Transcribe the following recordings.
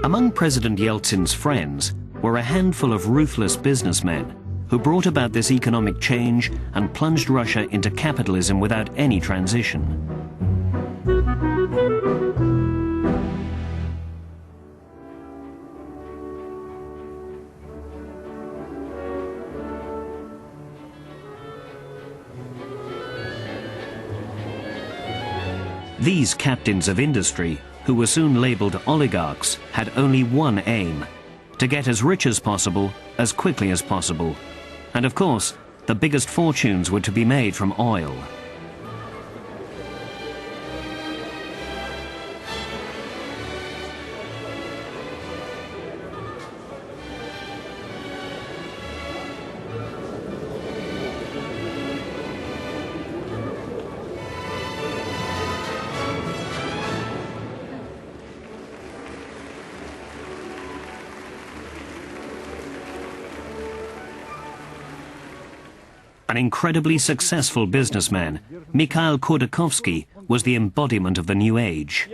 Among President Yeltsin's friends were a handful of ruthless businessmen who brought about this economic change and plunged Russia into capitalism without any transition. These captains of industry, who were soon labeled oligarchs, had only one aim: to get as rich as possible, as quickly as possible. And of course, the biggest fortunes were to be made from oil. An incredibly successful businessman, Mikhail Khodorkovsky was the embodiment of the new age.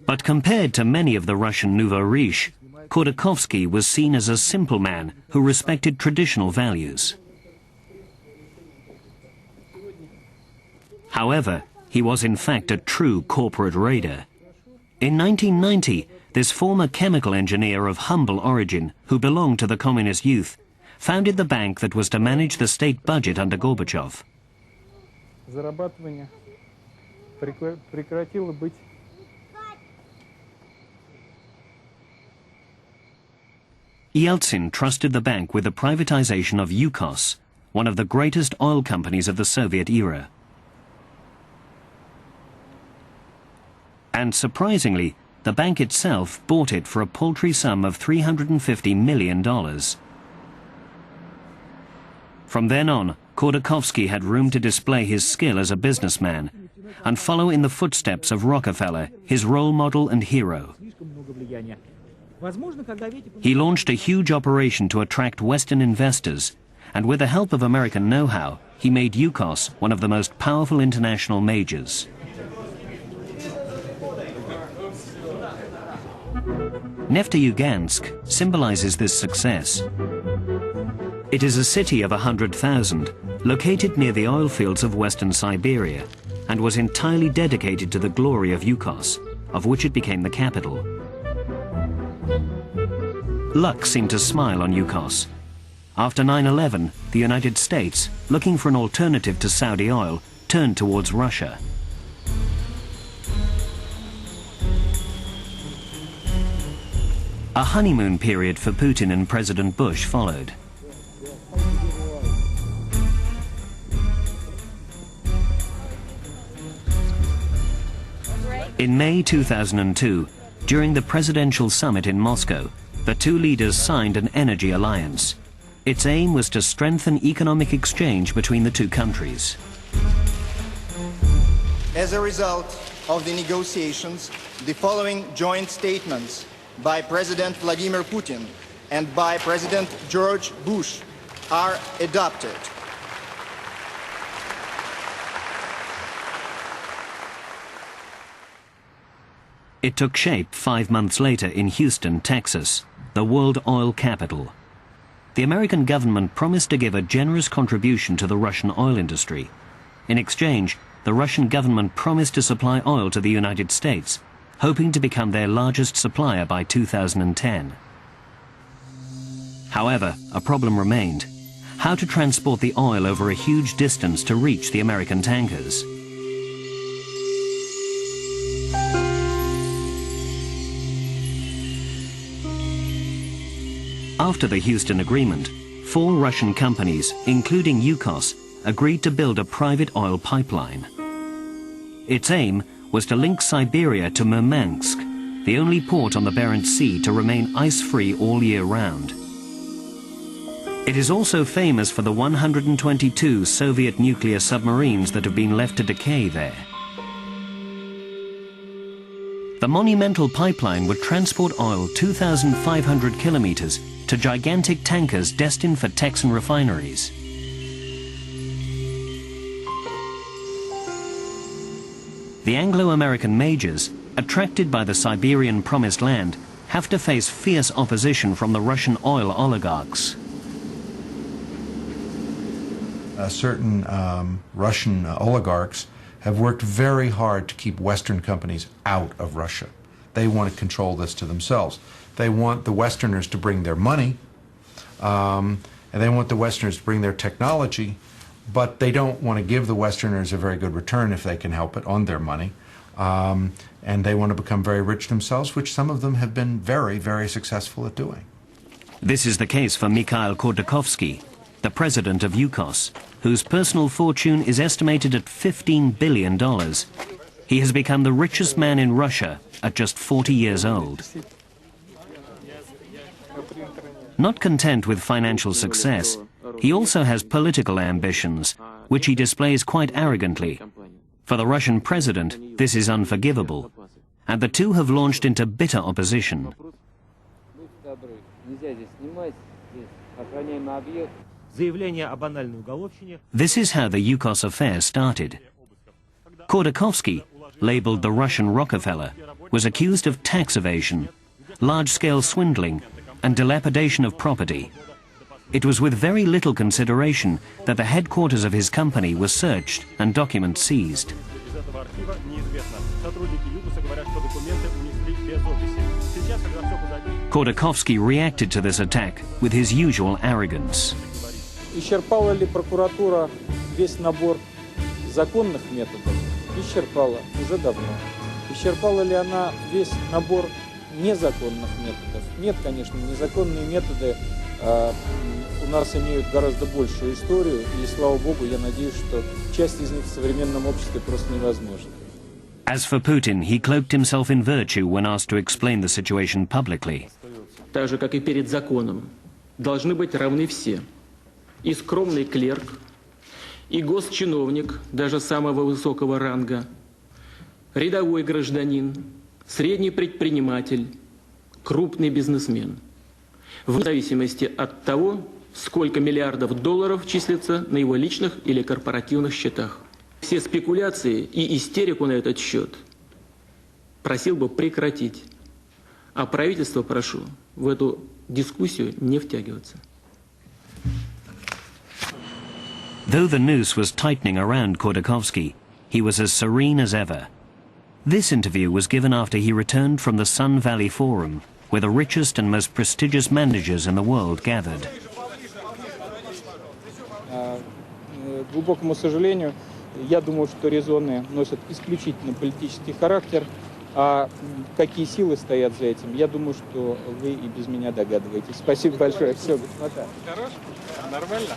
But compared to many of the Russian nouveau riche, Khodorkovsky was seen as a simple man who respected traditional values. However, he was in fact a true corporate raider. In 1990, this former chemical engineer of humble origin, who belonged to the communist youth, founded the bank that was to manage the state budget under Gorbachev. Yeltsin trusted the bank with the privatization of Yukos, one of the greatest oil companies of the Soviet era. And surprisingly, the bank itself bought it for a paltry sum of $350 million. From then on, Khodorkovsky had room to display his skill as a businessman and follow in the footsteps of Rockefeller, his role model and hero. He launched a huge operation to attract Western investors, and with the help of American know-how, he made Yukos one of the most powerful international majors. Nefteyugansk symbolizes this success. It is a city of 100,000, located near the oil fields of Western Siberia, and was entirely dedicated to the glory of Yukos, of which it became the capital. Luck seemed to smile on Yukos. After 9/11, the United States, looking for an alternative to Saudi oil, turned towards Russia. A honeymoon period for Putin and President Bush followed. In May 2002, during the presidential summit in Moscow, the two leaders signed an energy alliance. Its aim was to strengthen economic exchange between the two countries. As a result of the negotiations, the following joint statements by President Vladimir Putin and by President George Bush are adopted. It took shape 5 months later in Houston, Texas, the world oil capital. The American government promised to give a generous contribution to the Russian oil industry. In exchange, the Russian government promised to supply oil to the United States, hoping to become their largest supplier by 2010. However, a problem remained: how to transport the oil over a huge distance to reach the American tankers. After the Houston Agreement, 4 Russian companies, including Yukos, agreed to build a private oil pipeline. Its aim was to link Siberia to Murmansk, the only port on the Barents Sea to remain ice-free all year round. It is also famous for the 122 Soviet nuclear submarines that have been left to decay there. The monumental pipeline would transport oil 2,500 kilometers to gigantic tankers destined for Texan refineries. The Anglo-American majors, attracted by the Siberian promised land, have to face fierce opposition from the Russian oil oligarchs. Certain Russian oligarchs have worked very hard to keep Western companies out of Russia. They want to control this to themselves. They want the Westerners to bring their money, and they want the Westerners to bring their technology, but they don't want to give the Westerners a very good return, if they can help it, on their money. And they want to become very rich themselves, which some of them have been very, very successful at doing. This is the case for Mikhail Khodorkovsky, the president of Yukos, whose personal fortune is estimated at $15 billion. He has become the richest man in Russia at just 40 years old. Not content with financial success, he also has political ambitions, which he displays quite arrogantly. For the Russian president, this is unforgivable, and the two have launched into bitter opposition. This is how the Yukos affair started. Khodorkovsky, labeled the Russian Rockefeller, was accused of tax evasion, large-scale swindling, and dilapidation of property. It was with very little consideration that the headquarters of his company were searched and documents seized. Khodorkovsky reacted to this attack with his usual arrogance. Исчерпала ли прокуратура весь набор законных методов? Исчерпала, уже давно. Исчерпала ли она весь набор незаконных методов? Нет, конечно, незаконные методы у нас имеют гораздо большую историю, и, слава богу, я надеюсь, что часть из них в современном обществе просто невозможна. As for Putin, he cloaked himself in virtue when asked to explain the situation publicly. Так же, как и перед законом, должны быть равны все. И скромный клерк, и госчиновник, даже самого высокого ранга, рядовой гражданин, средний предприниматель, крупный бизнесмен. В зависимости от того, сколько миллиардов долларов числится на его личных или корпоративных счетах. Все спекуляции и истерику на этот счет просил бы прекратить. А правительство прошу в эту дискуссию не втягиваться. Though the noose was tightening around Khodorkovsky, he was as serene as ever. This interview was given after he returned from the Sun Valley Forum, where the richest and most prestigious managers in the world gathered. К глубокому сожалению, я думаю, что резоны носят исключительно политический характер, а какие силы стоят за этим, я думаю, что вы и без меня догадываетесь. Спасибо большое. Все, господа. Хорошо? Нормально?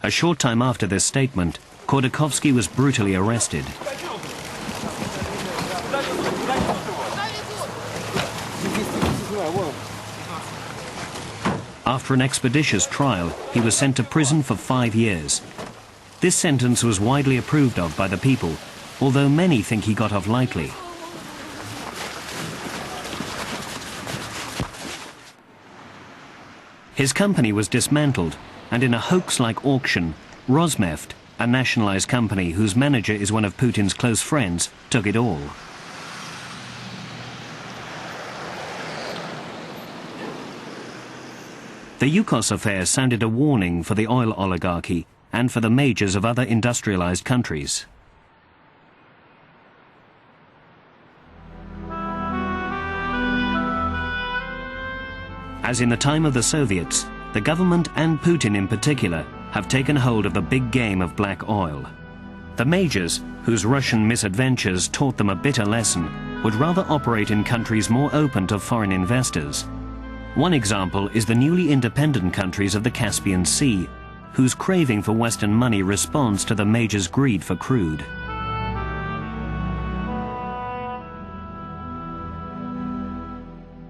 A short time after this statement, Khodorkovsky was brutally arrested. After an expeditious trial, he was sent to prison for 5 years. This sentence was widely approved of by the people, although many think he got off lightly. His company was dismantled, and in a hoax-like auction, Rosneft, a nationalized company whose manager is one of Putin's close friends, took it all. The Yukos affair sounded a warning for the oil oligarchy and for the majors of other industrialized countries. As in the time of the Soviets, the government and Putin in particular have taken hold of the big game of black oil. The majors, whose Russian misadventures taught them a bitter lesson, would rather operate in countries more open to foreign investors. One example is the newly independent countries of the Caspian Sea, whose craving for Western money responds to the majors' greed for crude.